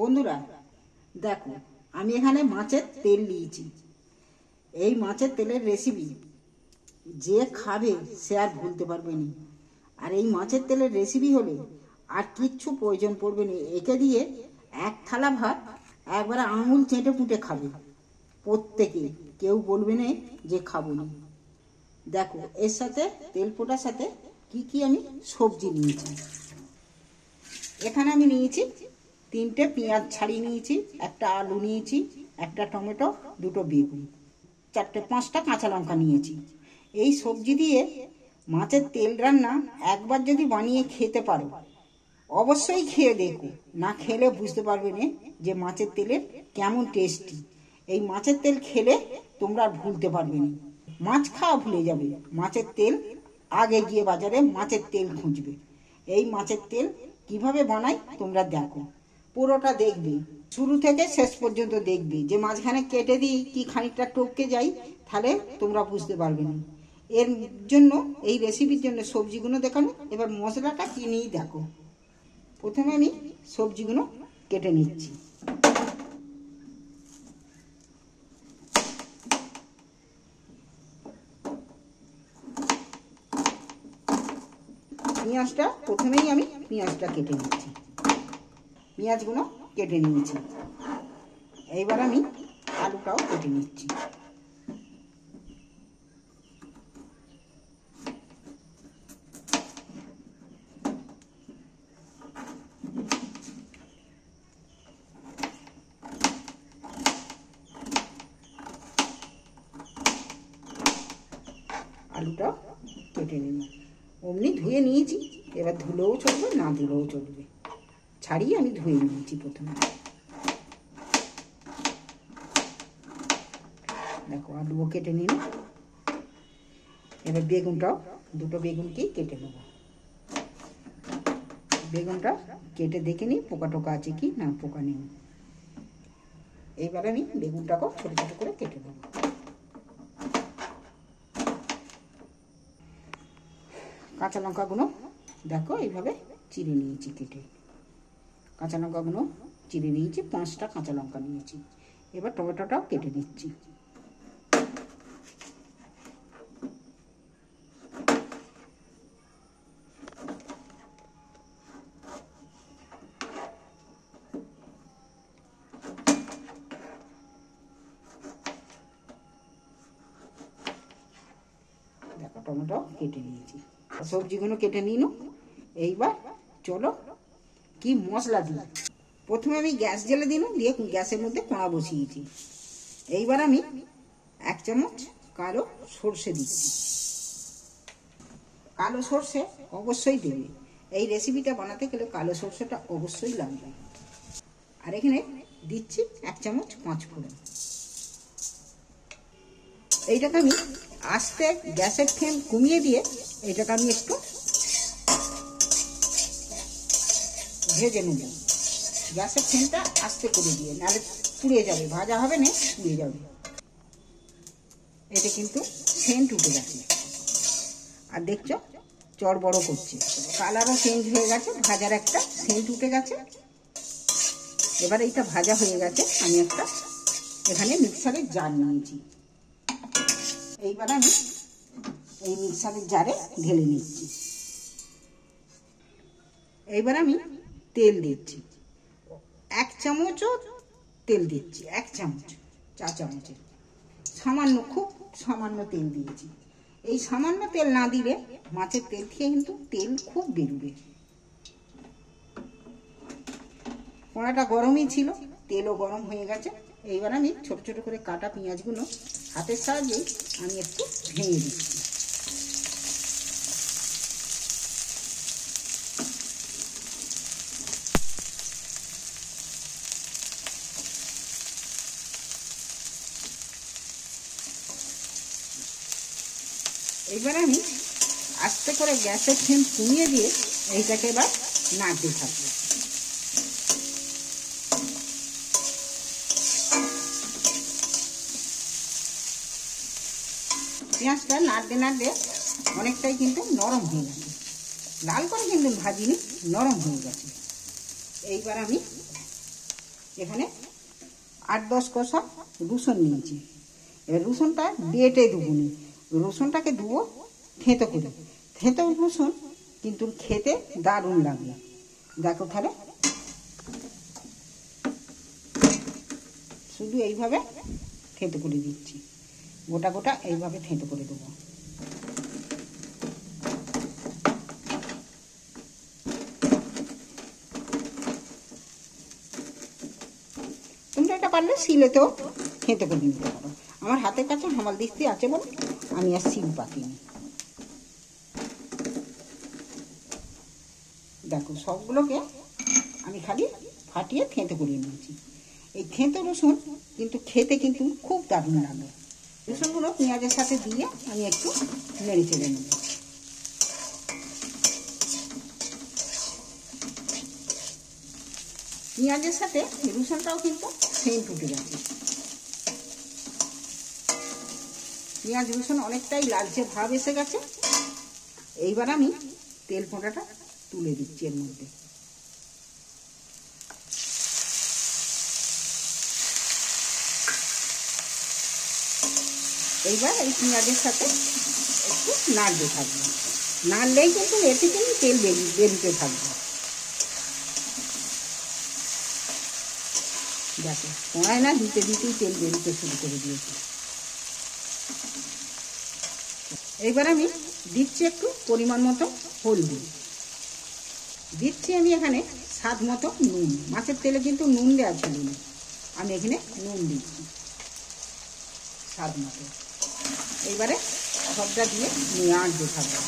বন্ধুরা দেখো, আমি এখানে মাছের তেল নিয়েছি। এই মাছের তেলের রেসিপি যে খাবে সে আর ভুলতে পারবে না। আর এই মাছের তেলের রেসিপি হলে আর কিচ্ছু প্রয়োজন পড়বে না। একে দিয়ে এক থালা ভাত একবারে আঙুল চেটে পুঁটে খাবে প্রত্যেকে, কেউ বলবে না যে খাবো না। দেখো এর সাথে তেল পোটার সাথে কি কি আমি সবজি নিয়েছি। এখানে আমি নিয়েছি 3টে পেঁয়াজ ছাড়িয়ে নিয়েছি, একটা আলু নিয়েছি, একটা টমেটো, 2টো বেগুন, 4-5টা কাঁচা লঙ্কা নিয়েছি। এই সবজি দিয়ে মাছের তেল রান্না একবার যদি বানিয়ে খেতে পারো, অবশ্যই খেয়ে দেখো, না খেলে বুঝতে পারবে না যে মাছের তেলের কেমন টেস্টি। এই মাছের তেল খেলে তোমরা আর ভুলতে পারবে না। মাছ খাওয়া ভুলে যাবে, মাছের তেল আগে গিয়ে বাজারে মাছের তেল খুঁজবে। এই মাছের তেল কিভাবে বানাই তোমরা দেখো, পুরোটা দেখবে, শুরু থেকে শেষ পর্যন্ত দেখবে। যে মাঝখানে কেটে দিই কি খানিকটা টপকে যাই, তাহলে তোমরা বুঝতে পারবে না। এর জন্য এই রেসিপির জন্য সবজিগুলো দেখানো। এবার মশলাটা কি নিই দেখো। প্রথমে আমি সবজিগুলো কেটে নিচ্ছি। পেঁয়াজটা প্রথমেই আমি পেঁয়াজটা কেটে নিচ্ছি। পেঁয়াজগুলো কেটে নিয়েছি। এইবার আমি আলুটাও কেটে নিচ্ছি। আলুটা কেটে নিলাম, অমনি ধুয়ে নিয়েছি। এবার ধুলেও চলবে, না ধুলেও চলবে, ছাড়িয়ে আমি ধুয়ে নিয়েছি প্রথমে। দেখো আলুও কেটে নিলাম। এবার বেগুনটাও, 2টো বেগুনকেই কেটে নেব। বেগুনটা কেটে দেখে নিই পোকা টোকা আছে কি না, পোকা নেই। এইবার আমি বেগুনটাকেও ছোটো ছোটো করে কেটে নেব। কাঁচা লঙ্কাগুলো দেখো এইভাবে চিড়ে নিয়েছি কেটে। কাঁচা লঙ্কাগুলো চিড়ে নিয়েছি, 5টা কাঁচা লঙ্কা নিয়েছি। এবার টমেটোটাও কেটে নিচ্ছি। দেখো টমেটো কেটে নিয়েছি, সবজিগুলো কেটে নিন। এইবার চলো কি মশলা দিই। প্রথমে আমি গ্যাস জ্বেলে দিন, দিয়ে গ্যাসের মধ্যে কড়া বসিয়েছি। এইবার আমি 1 চামচ কালো সর্ষে দিচ্ছি। কালো সর্ষে অবশ্যই দেবে, এই রেসিপিটা বানাতে গেলে কালো সর্ষেটা অবশ্যই লাগবে। আর এখানে দিচ্ছি 1 চামচ 5 ফোড়ন। এইটাকে আমি আস্তে গ্যাসের ফ্লেম কমিয়ে দিয়ে এইটাকে আমি একটু ভেজে নেব। গ্যাসের ফ্লেমটা আস্তে করে দিয়ে, নাহলে পুড়ে যাবে, ভাজা হবে না, পুড়ে যাবে। এটা কিন্তু সেন্ট উঠে গেছে, আর দেখছো চড় বড় করছে, কালারও চেঞ্জ হয়ে গেছে, ভাজার একটা সেন্ট উঠে গেছে। এবার এইটা ভাজা হয়ে গেছে, আমি একটা এখানে মিক্সারের জার নিয়েছি। এইবার আমি এই মিক্সারের জারে ঢেলে নিচ্ছি। এইবার আমি তেল দিচ্ছি, 1 চামচও তেল দিচ্ছি, 1 চামচ, 4 চামচের সামান্য, খুব সামান্য তেল দিয়েছি। এই সামান্য তেল না দিলে মাছের তেল থেকে কিন্তু তেল খুব বেরোবে। কড়াটা গরমই ছিল, তেলও গরম হয়ে গেছে। এইবার আমি ছোট ছোট করে কাটা পেঁয়াজগুলো হাতের সাহায্যে আমি একটু ভেঙে দিচ্ছি। এইবার আমি আস্তে করে গ্যাসের ফ্লেম কমিয়ে দিয়ে এইটাকে এবার নাড়তে থাকবো। পেঁয়াজটা নাড়তে নাড়তে অনেকটাই কিন্তু নরম হয়ে গেছে, লাল করে কিন্তু ভাজিনি, নরম হয়ে গেছে। এইবার আমি এখানে 8-10 কষা রসুন নিয়েছি। এবার রসুনটা বেটে দেবুনি, রসুনটাকে ধুবো থেঁতো করে। থেঁতো রসুন কিন্তু খেতে দারুণ লাগে। দেখো তাহলে শুধু এইভাবে থেঁতো করে দিচ্ছি, গোটা গোটা এইভাবে থেঁতো করে দেবো। তোমরা এটা পারলে শিলেতেও থেঁতো করে নিতে পারো। আমার হাতের কাছে হামাল দিস্তি আছে বলে আমি আর শিল পাতিনি। দেখো সবগুলোকে আমি খালি ফাটিয়ে থেঁতো করে নিয়েছি। এই থেঁতো রসুন কিন্তু খেতে কিন্তু খুব দারুণ লাগে। রসুনগুলো পেঁয়াজের সাথে দিয়ে আমি একটু নেড়ে চেড়ে নেব। পেঁয়াজের সাথে রসুনটাও কিন্তু সেন্ট উঠে গেছে। পেঁয়াজ রসুন অনেকটাই লালচে ভাব এসে গেছে। এইবার আমি তেল ফোঁটাটা তুলে দিচ্ছি এর মধ্যে। এইবার এই পেঁয়াজের সাথে একটু নাড়তে থাকবে, নাড়লেই কিন্তু এ থেকে তেল বেরিয়ে থাকবে। দেখো কড়াই না দিতে দিতেই তেল বেরিয়ে শুরু করে দিয়েছি। এইবার আমি দিচ্ছি একটু পরিমাণ মতো হলদি, দিচ্ছি আমি এখানে স্বাদ মতো নুন। মাছের তেলে কিন্তু নুন দেওয়া ছিল না, আমি এখানে নুন দিচ্ছি স্বাদ মতো। এইবারে সবটা দিয়ে নাড়তে থাকবো।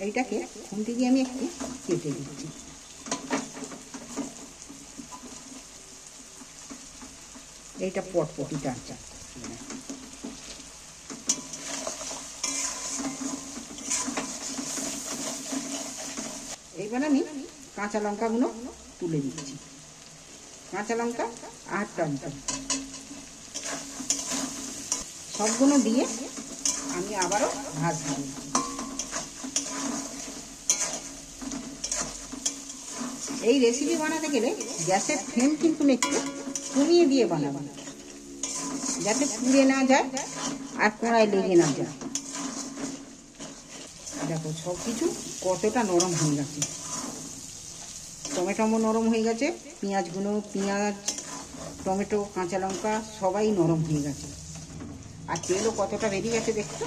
এইটাকে খুন্তি দিয়ে আমি একটু কেটে দিচ্ছি। এইটা পটপটি টানচা। এইবার আমি কাঁচা লঙ্কাগুলো তুলে দিচ্ছি। কাঁচা লঙ্কা 8টা সবগুলো দিয়ে আমি আবারও ভাজবো। এই রেসিপি বানাতে গেলে গ্যাসের ফ্লেম কিন্তু একটু কমিয়ে দিয়ে বানাবো, যাতে পুড়ে না যায় আর কড়াই লেগে না যায়। দেখো সব কিছু কতটা নরম হয়ে গেছে। টমেটো নরম হয়ে গেছে, পেঁয়াজ, টমেটো, কাঁচা লঙ্কা সবাই নরম হয়ে গেছে। আর তেলও কতটা বেরিয়ে গেছে দেখছো,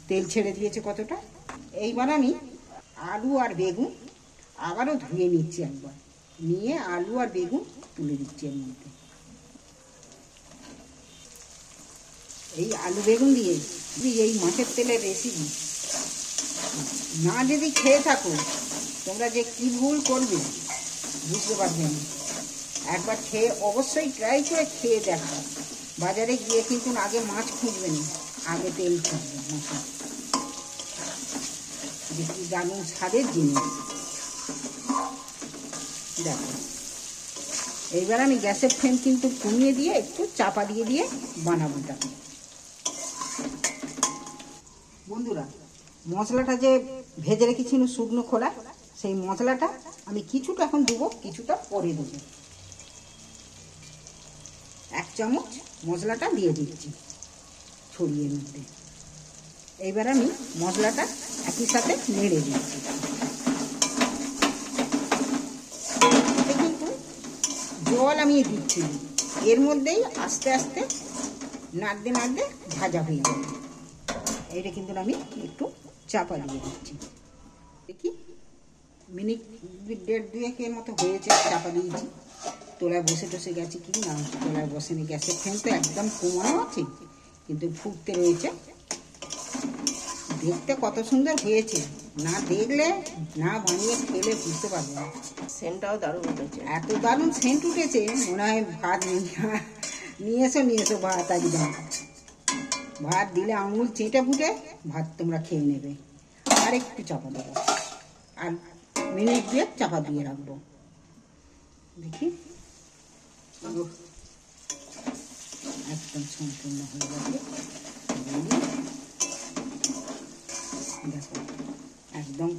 তেল ছেড়ে দিয়েছে কতটা। এইবার আমি আলু আর বেগুন আবারও ধুয়ে নিচ্ছি একবার, নিয়ে আলু আর বেগুন তুলে দিচ্ছি এর মধ্যে। এই আলু বেগুন দিয়ে এই মাছের তেলের রেসিপি না যদি খেয়ে থাকো তোমরা যে কি ভুল করবে বুঝতে পারবে না। একবার খেয়ে অবশ্যই ট্রাই করে খেয়ে দেখো। বাজারে গিয়ে কিন্তু আগে মাছ খুঁজবে না, আগে তেল খুঁজবে মাছের। দেখি দারুণ স্বাদের জিনিস। দেখো এইবার আমি গ্যাসের ফ্লেম কিন্তু কমিয়ে দিয়ে একটু চাপা দিয়ে দিয়ে বানাবো। দেখো বন্ধুরা, মশলাটা যে ভেজে রেখেছিল শুকনো খোলা, সেই মশলাটা আমি কিছুটা এখন দেবো, কিছুটা পরে দেবো। 1 চামচ মশলাটা দিয়ে দিচ্ছি ছড়িয়ে মধ্যে। এইবার আমি মশলাটা একই সাথে নেড়ে দিচ্ছি। কিন্তু জল আমি দিচ্ছি, এর মধ্যেই আস্তে আস্তে নাড়তে নাড়তে ভাজা হয়ে যাবে। এইটা কিন্তু আমি একটু চাপা দিয়ে দিচ্ছি। দেখি মিনিট 1.5-2 মতো হয়েছে, চাপা দিয়েছি। তোলায় বসে গেছে কি না, তোলায় বসেনি। গ্যাসের ফ্লেম তো একদম কমানো আছে, কিন্তু ফুটতে রয়েছে। দেখতে কত সুন্দর হয়েছে, না দেখলে না বানিয়ে খেলে বুঝতে পারবে না। সেন্টটাও দারুণ উঠেছে, এত দারুণ সেন্ট উঠেছে, মনে হয় ভাত নিয়ে এসো ভাত। একদম ভাত দিলে আঙুল চেটে ফুটে ভাত তোমরা খেয়ে নেবে। আর একটু চাপা দেবো, আর মিনিট 2 চাপা দিয়ে রাখবো। দেখি একদম সম্পূর্ণ হয়ে গেছে। দেখো একদম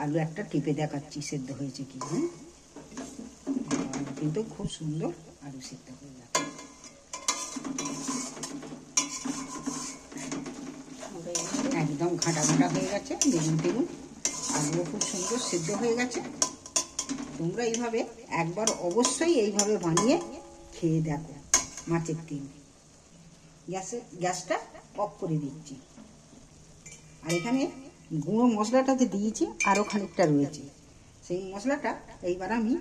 আলু একটা টিপে দেখাচ্ছি সেদ্ধ হয়েছে কি। হ্যাঁ, কিন্তু খুব সুন্দর আলু সেদ্ধ হয়ে যাবে। একদম ঘাটা ঘাটা হয়ে গেছে, বেগুন টেগুন আলুও খুব সুন্দর সেদ্ধ হয়ে গেছে। তোমরা এইভাবে একবার অবশ্যই এইভাবে বানিয়ে খেয়ে দেখো। মাছের তেল, গ্যাসটা অফ করে দিচ্ছি। আর এখানে গুঁড়ো মশলাটা যে দিয়েছি আরও খানিকটা রয়েছে, সেই মশলাটা এইবার আমি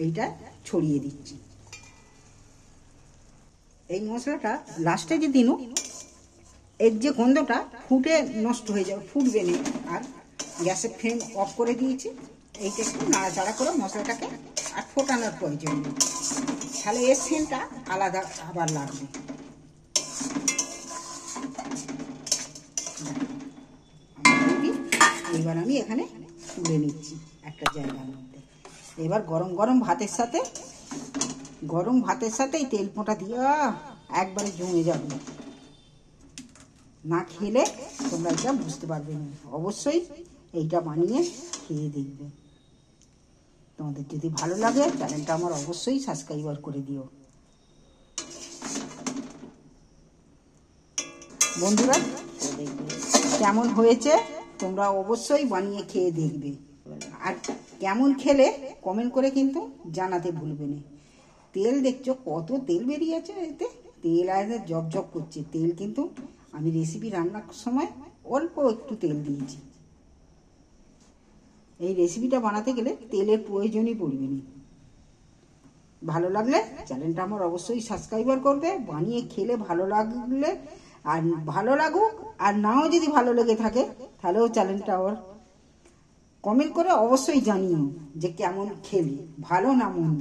এইটা ছড়িয়ে দিচ্ছি। এই মশলাটা লাস্টে যে দিন এর যে গন্ধটা ফুটে নষ্ট হয়ে যাবে, ফুটবে না। আর গ্যাসের ফ্লেম অফ করে দিয়েছি। এইটা একটু নাড়াচাড়া করে মশলাটাকে আর ফোটানোর প্রয়োজন নেই, তাহলে এর সেন্টটা আলাদা আবার লাগবে। এইবার আমি এখানে তুলে নিচ্ছি একটা জায়গার মধ্যে। এবার গরম গরম ভাতের সাথে এই তেল পোঁটা দিয়ে একবারে জমে যাবে। না খেলে তোমরা এটা বুঝতে পারবে না। অবশ্যই এইটা বানিয়ে খেয়ে দেখবে। তোমাদের যদি ভালো লাগে চ্যানেলটা আমার অবশ্যই সাবস্ক্রাইব করে দিও। বন্ধুরা, কেমন হয়েছে তোমরা অবশ্যই বানিয়ে খেয়ে দেখবে। আর কেমন খেলে কমেন্ট করে কিন্তু জানাতে ভুলবে না। তেল দেখছো কত তেল বেরিয়েছে, এতে তেল আছে জব জব করছে তেল, কিন্তু আমি রেসিপি রান্নার সময় অল্প একটু তেল দিয়েছি। এই রেসিপিটা বানাতে গেলে তেলের প্রয়োজনই পড়বে না। ভালো লাগলে চ্যানেলটা আমার অবশ্যই সাবস্ক্রাইব করবে। বানিয়ে খেলে ভালো লাগলে, আর ভালো লাগুক আর নাও যদি ভালো লেগে থাকে তাহলেও চ্যানেলটা আবার কমেন্ট করে অবশ্যই জানিও যে কেমন খেলি, ভালো না মন্দ।